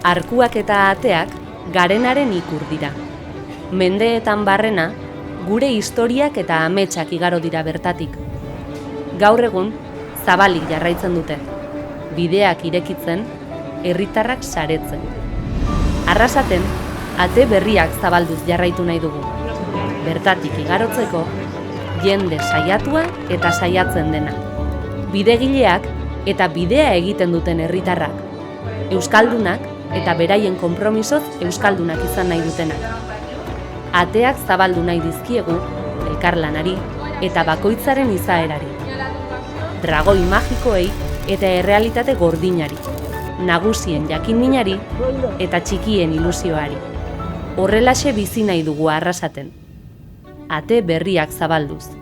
Arkuak eta ateak garenaren ikur dira. Mendeetan barrena, gure historiak eta ametsak igaro dira bertatik. Gaur egun, zabalik jarraitzen dute. Bideak irekitzen, herritarrak saretzen. Arrasaten, ate berriak zabalduz jarraitu nahi dugu. Bertatik igarotzeko, jende saiatua eta saiatzen dena. Bidegileak eta bidea egiten duten herritarrak. Euskaldunak eta beraien konpromisoz euskaldunak izan nahi dutenak. Ateak zabaldu nahi dizkiegu, elkarlanari eta bakoitzaren izaerari. Dragoi magikoei eta errealitate gordinari. Nagusien jakinminari eta txikien ilusioari. Horrelaxe bizi nahi dugu Arrasaten. Ate berriak zabalduz.